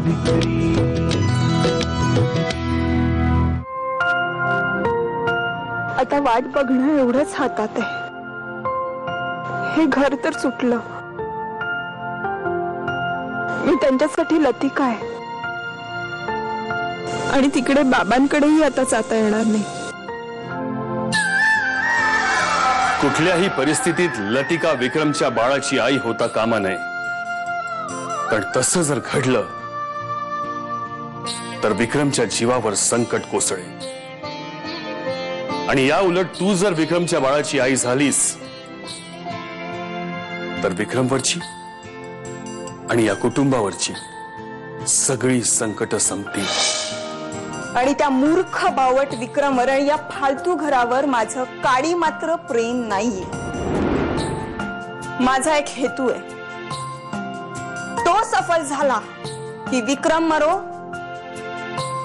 सावित्री। आता वाट बघणं एवढंच हातात आहे। हे घर तर सुटलं, मी त्यांच्यासाठी लतिका आहे आणि तिकडे बाबांकडेही आता जाता येणार नाही। कुठल्याही परिस्थितीत लतिका विक्रमच्या बाळाची आई होता कामा नये, कारण तसं जर घडलं तर विक्रमच्या जीवावर संकट कोसळेल। आणि या उलट तू जर विक्रमच्या बाळाची आई झालीस तर विक्रमवरची आणि या कुटुंबावरची सगळी संकट संपतील। आणि त्या मूर्ख बावट विक्रमवर आणि या फालतू घरावर माझं काडी मात्र प्रेम नाहीये। माझा एक हेतू आहे, तो सफल झाला की विक्रम मरो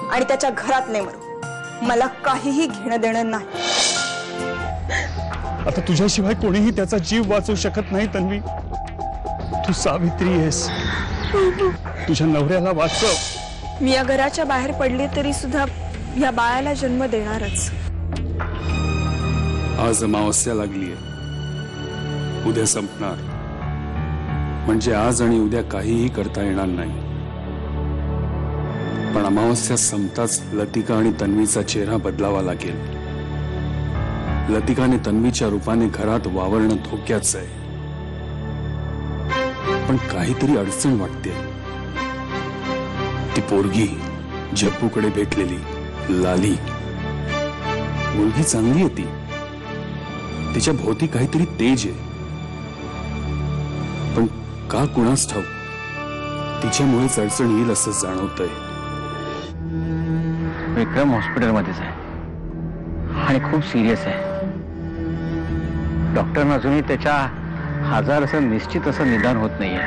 आणि त्याच्या घरातले मरो, मला काहीही घेणं देणं नाही। आता तुझ्याशिवाय कोणीही त्याचा जीव वाचवू शकत नाही तन्वी। तू सावित्री आहेस, तुझ्या नवऱ्याला वाचव। मी या घराच्या बाहेर पडले तरी सुद्धा या बाळाला जन्म देणारच। आज अमावस्या लागलीये, उद्या संपणार, म्हणजे आज आणि उद्या काहीही करता येणार नाही। पण अमावस्या संपताच लतिका आणि तन्वीचा चेहरा बदलावा लागेल। लतिकाने तन्वीच्या रूपाने घरात वावरणं धोक्याचं आहे, पण काहीतरी अडचण वाटते। ती पोरगी जप्पूकडे भेटलेली लाली, मुलगी चांगली आहे ती, तिच्या भोवती काहीतरी तेज आहे, पण का कुणास ठाऊक तिच्यामुळेच अडचण येईल असं जाणवतंय। विक्रम हॉस्पिटलमध्येच आहे आणि खूप सिरियस आहे। डॉक्टरना अजूनही त्याच्या आजार असं निश्चित असं निदान होत नाहीये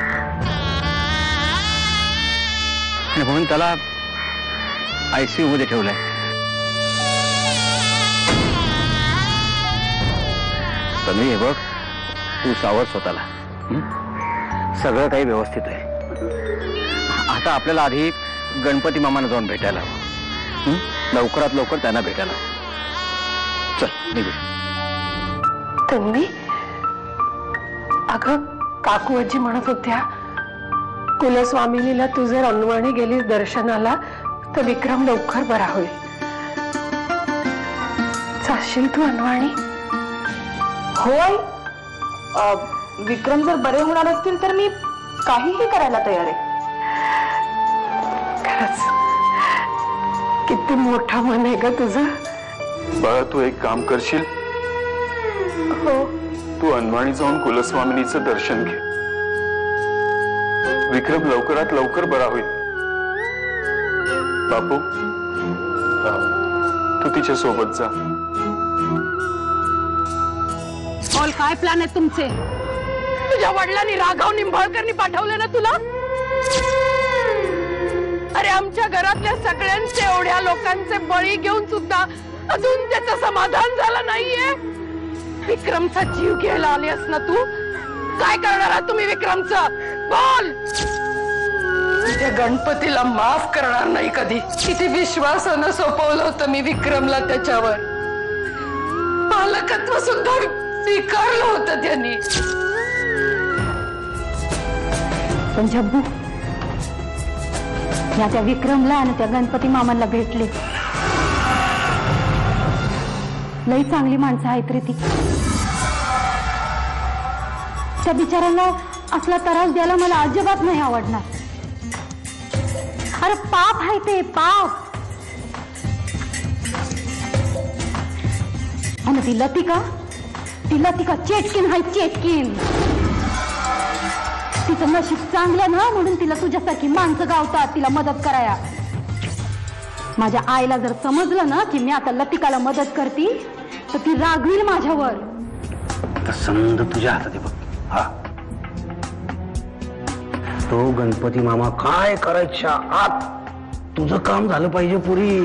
आणि म्हणून त्याला आयसीयू मध्ये ठेवलंय। तन्वी, हे बघ, तू सावध स्वतःला, सगळं काही व्यवस्थित आहे। आता आपल्याला आधी गणपती मामांना जाऊन भेटायला हवं, लवकरात लवकर त्यांना भेटायला हवं। चल निघू। तन्वी, अगं काकू आजी म्हणत होत्या कुलस्वामिनीला तू जर अनवाणी गेलीस दर्शनाला तर विक्रम लवकर बरा होईल। जाशील तू अनवाणी? होय, विक्रम जर बरे होणार असतील तर मी काहीही करायला तयार आहे। खरंच किती मोठं मन आहे ग तुझं। बाळा, तू एक काम करशील? हो, तू अनवाणी जाऊन कुलस्वामिनीचं दर्शन घे, विक्रम लवकरात लवकर बरा होईल। बापू, तू तिच्या सोबत जा। बोल, काय प्लॅन आहे तुमचे? तुझ्या वडिलांनी राघव निंबाळकरनी पाठवलं ना तुला? अरे आमच्या घरातल्या सगळ्यांचे, एवढ्या लोकांचे बळी घेऊन सुद्धा अजून त्याचं समाधान झालं नाहीये। विक्रमचा जीव घ्यायला आलेस ना तू? काय करणार आहात तुम्ही विक्रमचं? बोल। तुझ्या गणपतीला माफ करणार नाही कधी। किती विश्वासानं सोपवलं होतं मी विक्रमला त्याच्यावर, पालकत्व सुद्धा स्वीकारलं होतं त्यांनी। पण जब्बू, या त्या विक्रमला आणि त्या गणपती मामांना भेटले, लई चांगली माणसं आहेत रे ती। त्या बिचारांना असला त्रास द्यायला मला अजिबात नाही आवडणार। अरे पाप आहे ते, पाप। आणि ती लतिका चेटकीन आहे, चेटकीन। तिचं नशीब चांगलं ना म्हणून तिला तुझ्यासारखी माणसं गावतात तिला मदत कराया। माझ्या आईला जर समजलं ना की मी आता लतिकाला मदत करते तर ती रागवील माझ्यावर। समज तुझ्या हातात आहे बघ। हा, तो गणपती मामा काय करायच्या आत तुझं काम झालं पाहिजे पुरी।